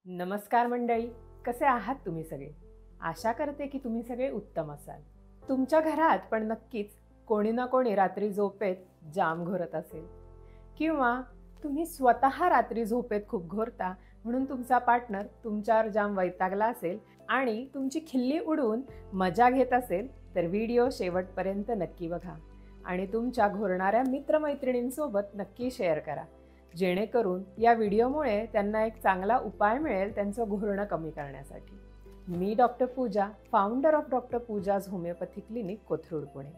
नमस्कार मंडळी, कसे आहात तुम्ही सगळे? आशा करते की तुम्ही सगळे उत्तम असाल. तुमच्या घरात पण नक्कीच कोणी ना कोणी रात्री झोपेत जाम घोरत असेल किंवा तुम्ही स्वतः रात्री झोपेत खूप घोरता म्हणून तुमचा पार्टनर तुमच्यावर जाम वैतागला असेल आणि तुमची खिल्ली उडवून मजा घेत असेल तर व्हिडिओ शेवटपर्यंत नक्की बघा आणि तुमच्या घोरणाऱ्या मित्रमैत्रिणींसोबत नक्की शेअर करा, जेणेकरून या व्हिडिओमुळे त्यांना एक चांगला उपाय मिळेल त्यांचं घोरणं कमी करण्यासाठी. मी doctor Pooja, founder of doctor Pooja's homeopathy clinic, Kothrud, Pune.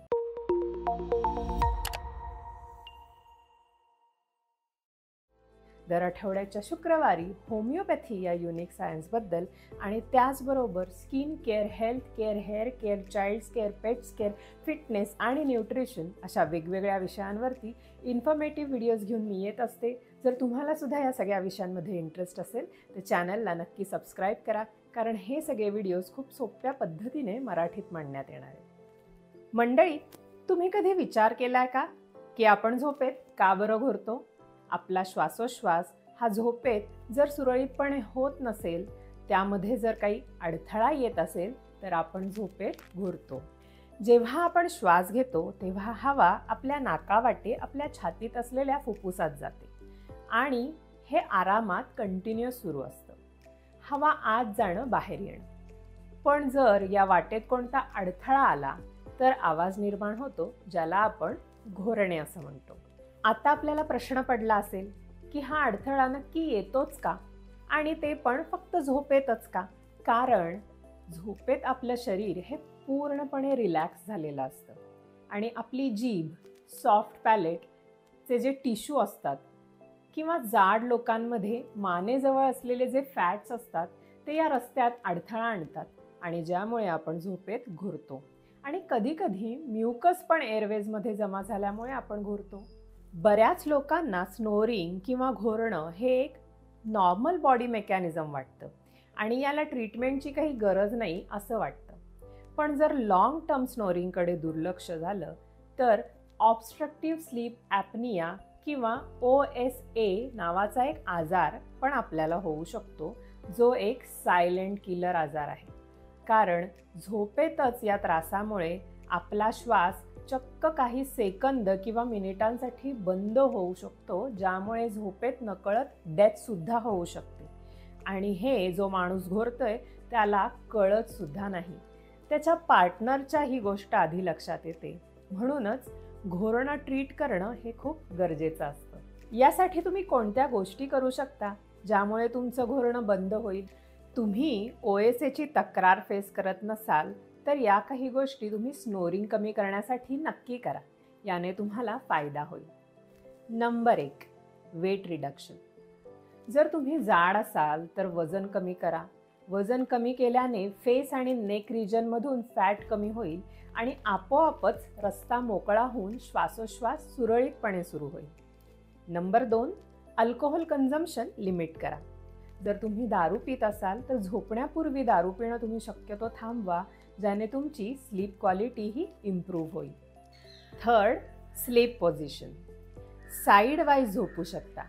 दर आठवड्याच्या शुक्रवारी होमिओपॅथी या युनिक सायन्सबद्दल आणि त्याचबरोबर skin care, health care, hair care, childs care, pets care, fitness आणि न्यूट्रिशन अशा वेगवेगळ्या विषयांवरती इन्फॉर्मेटिव्ह व्हिडिओज घेऊन मी येत असते. जर तुम्हाला सुद्धा या सगळ्या विषयांमध्ये इंटरेस्ट असेल तर चॅनलला नक्की सबस्क्राईब करा, कारण हे सगळे व्हिडिओज खूप सोप्या पद्धतीने मराठीत मांडण्यात येणार आहेत. मंडळी, तुम्ही कधी विचार केलाय का की आपण झोपेत का बरं घोरतो? आपला श्वासोश्वास हा झोपेत जर सुरळीतपणे होत नसेल, त्यामध्ये जर काही अडथळा येत असेल तर आपण झोपेत घोरतो. जेव्हा आपण श्वास घेतो तेव्हा हवा आपल्या नाकावाटे आपल्या छातीत असलेल्या फुफ्फुसात जाते आणि हे आरामात कंटिन्युअस सुरू असतं. हवा आत जाणं, बाहेर येणं. पण जर या वाटेत कोणता अडथळा आला तर आवाज निर्माण होतो, ज्याला आपण घोरणे असं म्हणतो. आता आपल्याला प्रश्न पडला असेल की हा अडथळा नक्की येतोच का, आणि ते पण फक्त झोपेतच का? कारण झोपेत आपलं शरीर हे पूर्णपणे रिलॅक्स झालेलं असतं आणि आपली जीभ, सॉफ्ट पॅलेटचे जे टिश्यू असतात किंवा जाड लोकांमध्ये मानेजवळ असलेले जे फॅट्स असतात ते या रस्त्यात अडथळा आणतात आणि ज्यामुळे आपण झोपेत घोरतो. आणि कधीकधी म्युकस पण एअरवेजमध्ये जमा झाल्यामुळे आपण घोरतो. बऱ्याच लोकांना स्नोरिंग किंवा घोरणं हे एक नॉर्मल बॉडी मेकॅनिझम वाटतं आणि याला ट्रीटमेंटची काही गरज नाही असं वाटतं. पण जर लॉंग टर्म स्नोरिंगकडे दुर्लक्ष झालं तर ऑब्स्ट्रक्टिव्ह स्लीप ॲपनिया किंवा OSA नावाचा एक आजार पण आपल्याला होऊ शकतो, जो एक सायलेंट किलर आजार आहे. कारण झोपेतच या त्रासामुळे आपला श्वास चक्क काही सेकंद किंवा मिनिटांसाठी बंद होऊ शकतो, ज्यामुळे झोपेत नकळत डेथ सुद्धा होऊ शकते. आणि हे जो माणूस घोरतोय त्याला कळत सुद्धा नाही. त्याच्या पार्टनरच्या ही गोष्ट आधी लक्षात येते. म्हणूनच घोरणं ट्रीट करणं हे खूप गरजेचं असतं. यासाठी तुम्ही कोणत्या गोष्टी करू शकता ज्यामुळे तुमचं घोरणं बंद होईल? तुम्ही OSAची तक्रार फेस करत नसाल तर या काही गोष्टी तुम्ही स्नोरिंग कमी करण्यासाठी नक्की करा. याने तुम्हाला फायदा होईल. Number 1, weight reduction. जर तुम्ही जाड असाल तर वजन कमी करा. वजन कमी केल्याने फेस आणि नेक रिजनमधून फॅट कमी होईल आणि आपोआपच रस्ता मोकळा होऊन श्वासोश्वास सुरळीतपणे सुरू होईल. नंबर 2, अल्कोहोल कन्झम्पशन लिमिट करा. जर तुम्ही दारू पित असाल तर झोपण्यापूर्वी दारू पिणं तुम्ही शक्यतो थांबवा, ज्याने तुमची स्लीप क्वालिटी ही इम्प्रूव्ह होईल. Third, sleep position. Side wise झोपू शकता.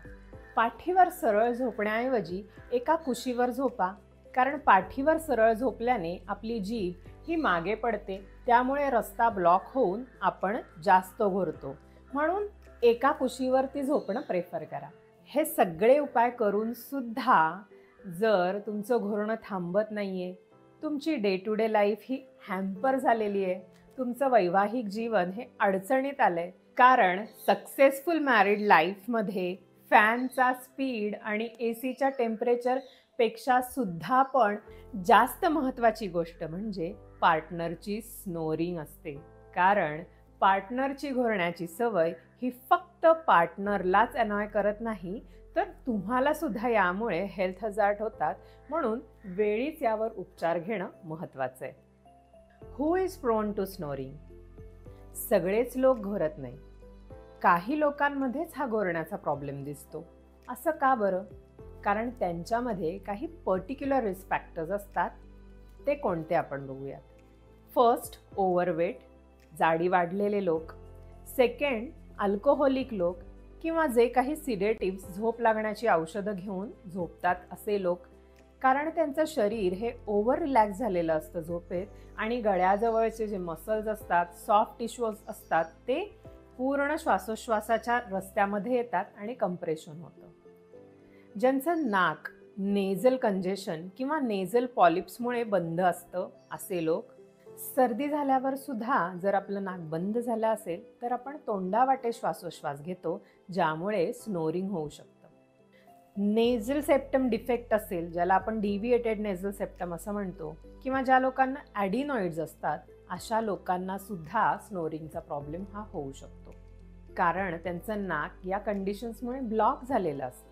पाठीवर सरळ झोपण्याऐवजी एका कुशीवर झोपा, कारण पाठीवर सरळ झोपल्याने आपली जीभ ही मागे पडते, त्यामुळे रस्ता ब्लॉक होऊन आपण जास्त घोरतो. म्हणून एका कुशीवरती झोपणं प्रेफर करा. हे सगळे उपाय करून सुद्धा जर तुमचं घोरणं थांबत नाहीये, तुमची डे टू डे लाईफ ही हॅम्पर झालेली आहे, तुमचं वैवाहिक जीवन हे अडचणीत आलंय, कारण सक्सेसफुल मॅरिड लाईफमध्ये फॅनचा स्पीड आणि ACच्या टेम्परेचरपेक्षा सुद्धा पण जास्त महत्त्वाची गोष्ट म्हणजे पार्टनरची स्नोरिंग असते. कारण पार्टनरची घोरण्याची सवय ही फक्त पार्टनरलाच अनॉय करत नाही तर तुम्हाला सुद्धा यामुळे हेल्थ हजार्ड होतात. म्हणून वेळीच यावर उपचार घेणं महत्त्वाचं आहे. Who is prone to snoring? सगळेच लोक घोरत नाही. काही लोकांमध्येच हा घोरण्याचा प्रॉब्लेम दिसतो. असं का बरं? कारण त्यांच्यामध्ये काही पर्टिक्युलर रिस्क फॅक्टर्स असतात. ते कोणते आपण बघूयात. फर्स्ट, ओव्हरवेट, जाडी वाढलेले लोक. सेकंड, अल्कोहोलिक लोक किंवा जे काही सिडेटिव्स, झोप लागण्याची औषधं घेऊन झोपतात असे लोक. कारण त्यांचं शरीर हे ओव्हर रिलॅक्स झालेलं असतं झोपेत आणि गळ्याजवळचे जे मसल्स असतात, सॉफ्ट टिश्यूज असतात, ते पूर्ण श्वासोश्वासाच्या रस्त्यामध्ये येतात आणि कंप्रेशन होतं. ज्यांचं नाक नेझल कंजेशन किंवा नेझल पॉलिप्समुळे बंद असतं असे लोक, सर्दी झाल्यावर सुद्धा जर आपलं नाक बंद झालं असेल तर आपण तोंडावाटे श्वासोश्वास घेतो, ज्यामुळे स्नोरिंग होऊ शकतं. नेझल सेप्टम डिफेक्ट असेल, ज्याला आपण डिव्हिएटेड नेझल सेप्टम असं म्हणतो, किंवा ज्या लोकांना ॲडिनॉइड्स असतात, अशा लोकांना सुद्धा स्नोरिंगचा प्रॉब्लेम हा होऊ शकतो, कारण त्यांचं नाक या कंडिशन्समुळे ब्लॉक झालेलं असतं.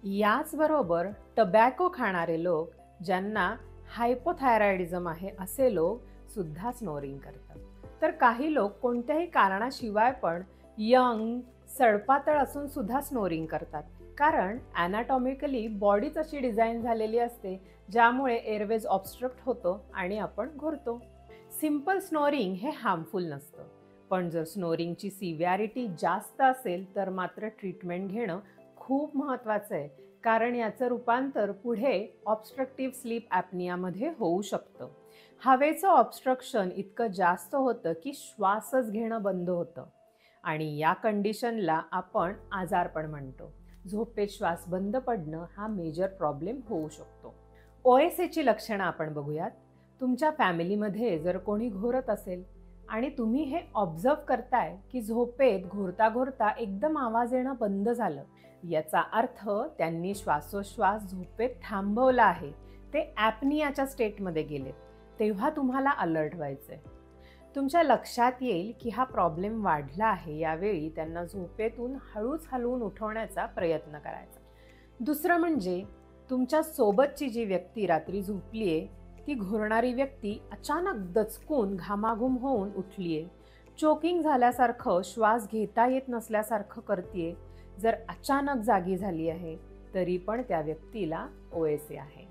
याचबरोबर टबॅको खाणारे लोक, ज्यांना हायपोथायरॉइडिझम आहे, असे लोक सुद्धा स्नोरिंग करतात. तर काही लोक कोणत्याही कारणाशिवाय पण यंग, सडपातळ असून सुद्धा स्नोरिंग करतात, कारण ॲनाटॉमिकली बॉडीच अशी डिझाईन झालेली असते, ज्यामुळे एअरवेज ऑब्स्ट्रक्ट होतो आणि आपण घुरतो. सिम्पल स्नोरिंग हे हार्मफुल नसतं, पण जर स्नोरिंगची सिव्हिॲरिटी जास्त असेल तर मात्र ट्रीटमेंट घेणं खूप महत्त्वाचं आहे, कारण याचं रूपांतर पुढे ऑब्स्ट्रक्टिव्ह स्लीप ॲपनियामध्ये होऊ शकतं. हवेचं ऑब्स्ट्रक्शन इतकं जास्त होतं की श्वासच घेणं बंद होतं आणि या कंडिशनला आपण आजारपण म्हणतो. झोपेत श्वास बंद पडणं हा मेजर प्रॉब्लेम होऊ शकतो. OSAची लक्षणं आपण बघूयात. तुमच्या फॅमिलीमध्ये जर कोणी घोरत असेल आणि तुम्ही हे ऑब्झर्व करताय की झोपेत घोरता घोरता एकदम आवाज येणं बंद झालं, याचा अर्थ त्यांनी श्वासोश्वास झोपेत थांबवला आहे, ते ॲपनियाच्या स्टेटमध्ये गेले, तेव्हा तुम्हाला अलर्ट व्हायचंय. तुमच्या लक्षात येईल की हा प्रॉब्लेम वाढला आहे, यावेळी त्यांना झोपेतून हळूच हलवून उठवण्याचा प्रयत्न करायचा. दुसरं म्हणजे तुमच्या सोबतची जी व्यक्ती रात्री झोपलीये, ती घोरणारी व्यक्ती अचानक दचकून घामाघूम होऊन उठलीये, चोकिंग झाल्यासारखं, श्वास घेता येत नसल्यासारखं करतीये, जर अचानक जागी झाली आहे तरी पण त्या व्यक्तीला OSA आहे.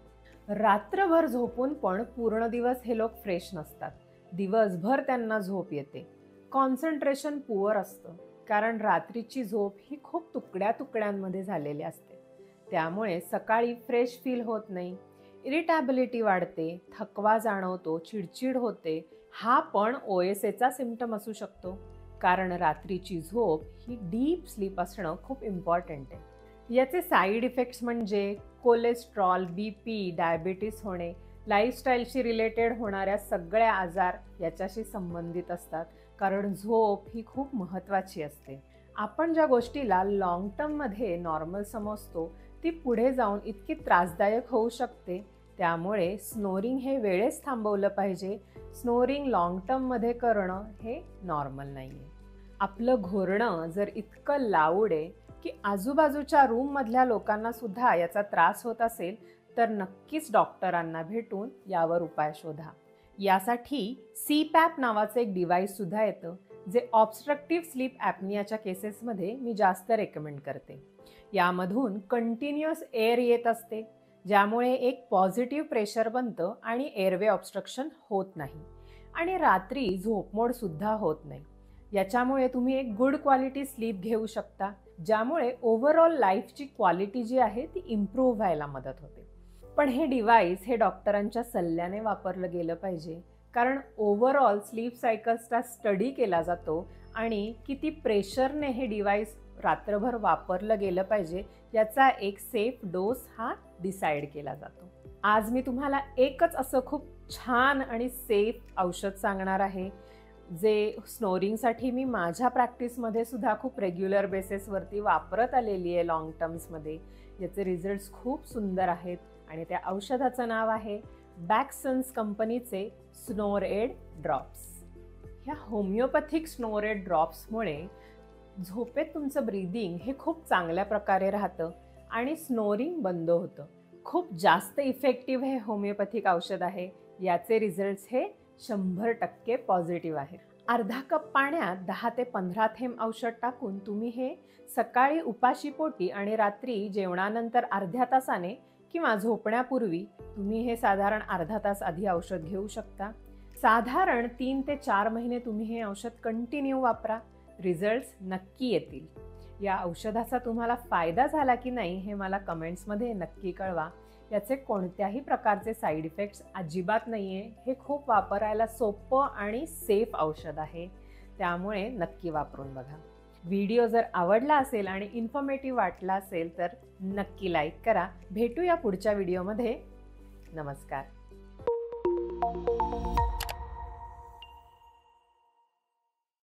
रात्रभर झोपून पण पूर्ण दिवस हे लोक फ्रेश नसतात, दिवसभर त्यांना झोप येते, कॉन्सन्ट्रेशन पुअर असतं, कारण रात्रीची झोप ही खूप तुकड्या तुकड्यांमध्ये झालेली असते, त्यामुळे सकाळी फ्रेश फील होत नाही, इरिटॅबिलिटी वाढते, थकवा जाणवतो, चिडचिड होते. हा पण OSAचा सिम्पटम असू शकतो, कारण रात्रीची झोप ही डीप स्लीप असणं खूप इम्पॉर्टंट आहे. याचे साईड इफेक्ट्स म्हणजे कोलेस्ट्रॉल, BP, डायबिटीस होणे, लाईफस्टाईलशी रिलेटेड होणाऱ्या सगळ्या आजार याच्याशी संबंधित असतात, कारण झोप ही खूप महत्त्वाची असते. आपण ज्या गोष्टीला लॉंग टर्ममध्ये नॉर्मल समजतो, ती पुढे जाऊन इतकी त्रासदायक होऊ शकते, त्यामुळे स्नोरिंग हे वेळेस थांबवलं पाहिजे. स्नोरिंग लॉंग टर्ममध्ये करणं हे नॉर्मल नाही आहे. आपलं घोरणं जर इतकं लाऊड आहे की आजूबाजूच्या रूममधल्या लोकांना सुद्धा याचा त्रास होत असेल, तर नक्कीच डॉक्टरांना भेटून यावर उपाय शोधा. यासाठी CPAP नावाचं एक डिव्हाइस सुद्धा येतं, जे ऑब्स्ट्रक्टिव्ह स्लीप ॲपनियाच्या केसेसमध्ये मी जास्त रेकमेंड करते. यामधून कंटिन्युअस एअर येत असते, ज्यामुळे एक पॉझिटिव्ह प्रेशर बनतं आणि एअरवे ऑब्स्ट्रक्शन होत नाही आणि रात्री झोपमोड सुद्धा होत नाही. याच्यामुळे तुम्ही एक गुड क्वालिटी स्लीप घेऊ शकता, ज्यामुळे ओव्हरऑल लाईफची क्वालिटी जी आहे ती इम्प्रूव्ह व्हायला मदत होते. पण हे डिव्हाइस हे डॉक्टरांच्या सल्ल्याने वापरलं गेलं पाहिजे, कारण ओव्हरऑल स्लीप सायकल्सचा स्टडी केला जातो आणि किती प्रेशरने हे डिव्हाइस रात्रभर वापरलं गेलं पाहिजे याचा एक सेफ डोस हा डिसाईड केला जातो. आज मी तुम्हाला एकच असं खूप छान आणि सेफ औषध सांगणार आहे, जे स्नोरिंगसाठी मी माझ्या प्रॅक्टिसमध्ये सुद्धा खूप रेग्युलर बेसिसवरती वापरत आलेली आहे लॉंग टर्म्समध्ये. याचे रिझल्ट्स खूप सुंदर आहेत आणि त्या औषधाचं नाव आहे बॅक्सन्स कंपनीचे स्नोरएड ड्रॉप्स. ह्या होमिओपॅथिक स्नोरएड ड्रॉप्समुळे झोपेत तुमचं ब्रीदिंग हे खूप चांगल्या प्रकारे राहतं आणि स्नोरिंग बंद होतं. खूप जास्त इफेक्टिव्ह हे होमिओपॅथिक औषध आहे. याचे रिझल्ट्स हे 100% पॉझिटिव्ह आहेत. अर्धा कप पाण्यात 10 ते 15 थेंब औषध टाकून तुम्ही हे सकाळी उपाशीपोटी आणि रात्री जेवणानंतर अर्ध्या तासाने किंवा झोपण्यापूर्वी तुम्ही हे साधारण अर्धा तास आधी औषध घेऊ शकता. साधारण 3 ते 4 महिने तुम्ही हे औषध कंटिन्यू वापरा, रिझल्ट्स नक्की येतील. या औषधाचा तुम्हाला फायदा झाला की नाही हे मला कमेंट्समध्ये नक्की कळवा. याचे कोणत्याही प्रकारचे साईड इफेक्ट्स अजिबात नाही आहे. हे खूप वापरायला सोपं आणि सेफ औषध आहे, त्यामुळे नक्की वापरून बघा. व्हिडिओ जर आवडला असेल आणि इन्फॉर्मेटिव्ह वाटला असेल तर नक्की लाईक करा. भेटूया पुढच्या व्हिडिओमध्ये. नमस्कार.